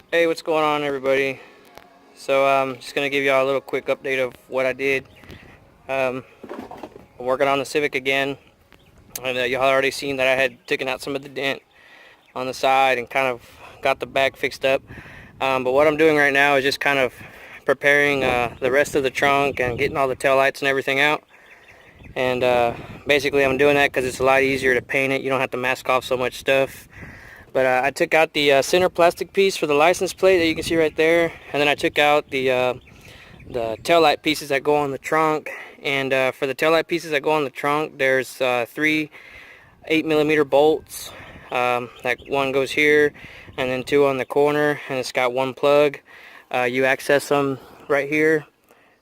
Hey, what's going on, everybody? So I'm just gonna give y'all a little quick update of what I did. I'm working on the Civic again, and y'all already seen that I had taken out some of the dent on the side and kind of got the back fixed up. But what I'm doing right now is just kind of preparing the rest of the trunk and getting all the tail lights and everything out. And basically I'm doing that because it's a lot easier to paint it. You don't have to mask off so much stuff. But I took out the center plastic piece for the license plate that you can see right there, and then I took out the tail light pieces that go on the trunk. And for the tail light pieces that go on the trunk, there's three 8mm bolts. That one goes here, and then two on the corner, and it's got one plug. You access them right here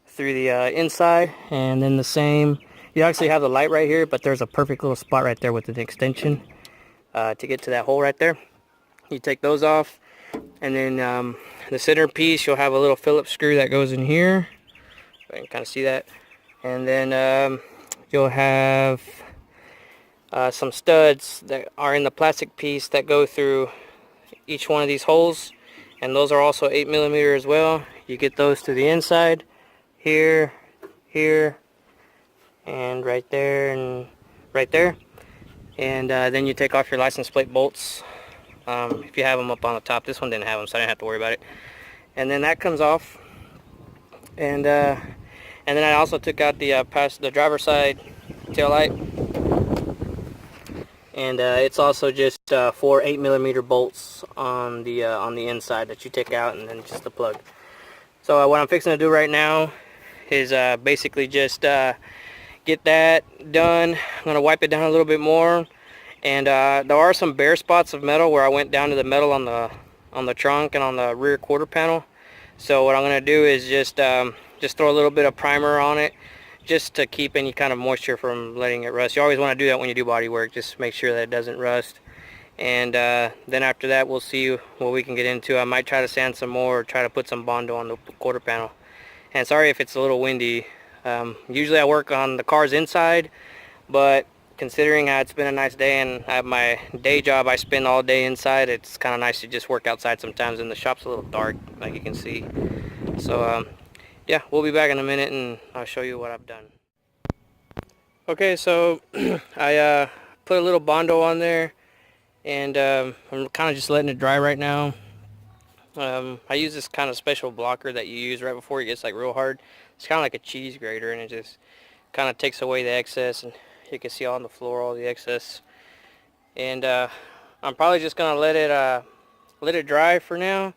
through the inside, and then the same. You actually have the light right here, but there's a perfect little spot right there with an extension to get to that hole right there. You take those off, and then the center piece, you'll have a little Phillips screw that goes in here. I can kind of see that. And then you'll have some studs that are in the plastic piece that go through each one of these holes, and those are also 8mm as well. You get those to the inside, here, here, and right there, and right there. And then you take off your license plate bolts if you have them up on the top. This one didn't have them, so I didn't have to worry about it. And then that comes off, and then I also took out the driver's side tail light, and it's also just 4 8mm bolts on the inside that you take out, and then just the plug. So what I'm fixing to do right now is basically just get that done. I'm gonna wipe it down a little bit more, and there are some bare spots of metal where I went down to the metal on the trunk and on the rear quarter panel. So what I'm gonna do is just throw a little bit of primer on it, just to keep any kind of moisture from letting it rust. You always want to do that when you do body work, just make sure that it doesn't rust. And then after that, we'll see what we can get into. I might try to sand some more, or try to put some Bondo on the quarter panel. And sorry if it's a little windy. Usually I work on the cars inside, but considering how it's been a nice day and I have my day job, I spend all day inside. It's kind of nice to just work outside sometimes, and the shop's a little dark, like you can see. So yeah, we'll be back in a minute and I'll show you what I've done. Okay, so I put a little Bondo on there, and I'm kind of just letting it dry right now. I use this kind of special blocker that you use right before it gets like real hard. It's kind of like a cheese grater, and it just kind of takes away the excess, and you can see on the floor all the excess. And I'm probably just gonna let it dry for now.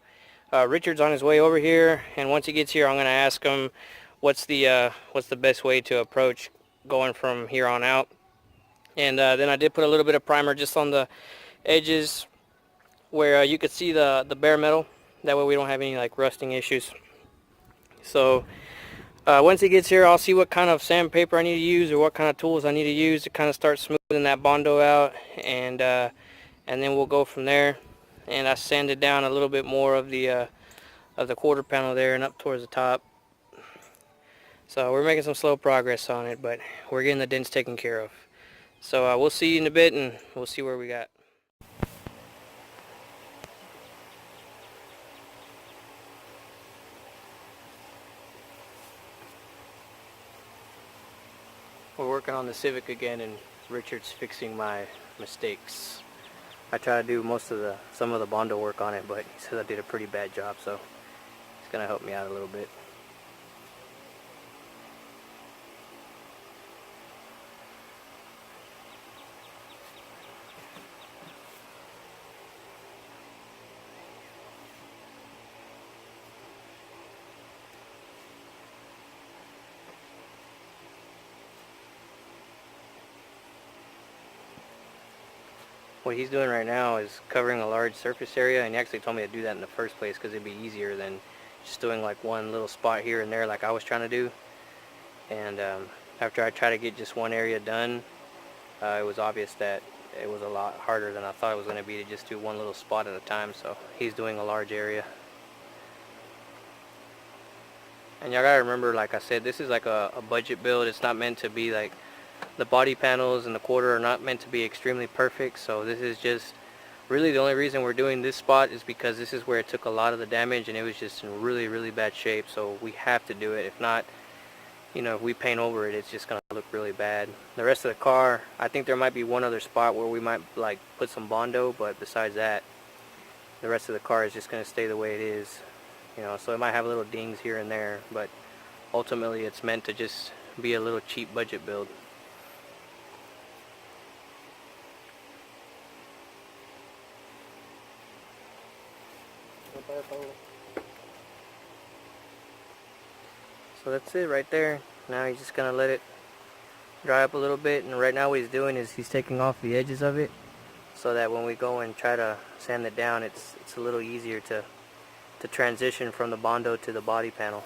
Richard's on his way over here, and once he gets here, I'm gonna ask him what's the best way to approach going from here on out. And then I did put a little bit of primer just on the edges where you could see the bare metal. That way we don't have any like rusting issues. So once he gets here, I'll see what kind of sandpaper I need to use, or what kind of tools I need to use to kind of start smoothing that Bondo out, and then we'll go from there. And I sanded down a little bit more of the quarter panel there and up towards the top. So we're making some slow progress on it, but we're getting the dents taken care of. So we'll see you in a bit, and we'll see where we got. We're working on the Civic again, and Richard's fixing my mistakes. I try to do some of the Bondo work on it, but he says I did a pretty bad job, so he's gonna help me out a little bit. What he's doing right now is covering a large surface area, and he actually told me to do that in the first place because it'd be easier than just doing like one little spot here and there like I was trying to do. And after I tried to get just one area done, it was obvious that it was a lot harder than I thought it was going to be to just do one little spot at a time. So he's doing a large area. And y'all gotta remember, like I said, this is like a budget build. It's not meant to be like, the body panels and the quarter are not meant to be extremely perfect. So this is just Really the only reason we're doing this spot is because this is where it took a lot of the damage and it was just in really bad shape, so we have to do it. If not, you know, if we paint over it, it's just gonna look really bad. The rest of the car, I think there might be one other spot where we might like put some Bondo, but besides that, the rest of the car is just gonna stay the way it is. You know, so it might have little dings here and there, but ultimately it's meant to just be a little cheap budget build. So that's it right there. Now he's just gonna let it dry up a little bit, and right now what he's doing is he's taking off the edges of it so that when we go and try to sand it down, it's a little easier to transition from the Bondo to the body panel.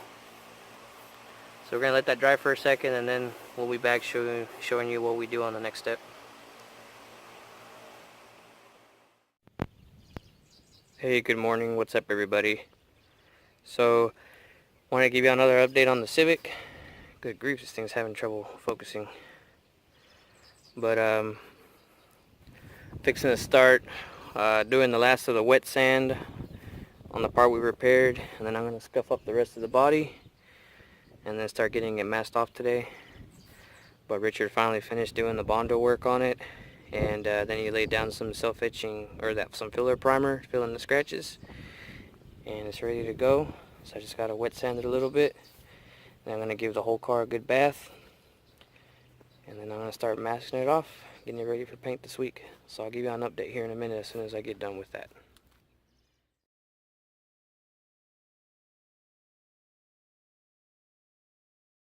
So we're gonna let that dry for a second, and then we'll be back showing you what we do on the next step. Hey, good morning. What's up, everybody? So want to give you another update on the Civic. Good grief, this thing's having trouble focusing. But fixing to start doing the last of the wet sand on the part we repaired, and then I'm going to scuff up the rest of the body and then start getting it masked off today. But Richard finally finished doing the Bondo work on it, and then he laid down some self-etching, or some filler primer, filling the scratches, and it's ready to go. So I just got to wet sand it a little bit, and I'm going to give the whole car a good bath, and then I'm going to start masking it off, getting it ready for paint this week. So I'll give you an update here in a minute as soon as I get done with that.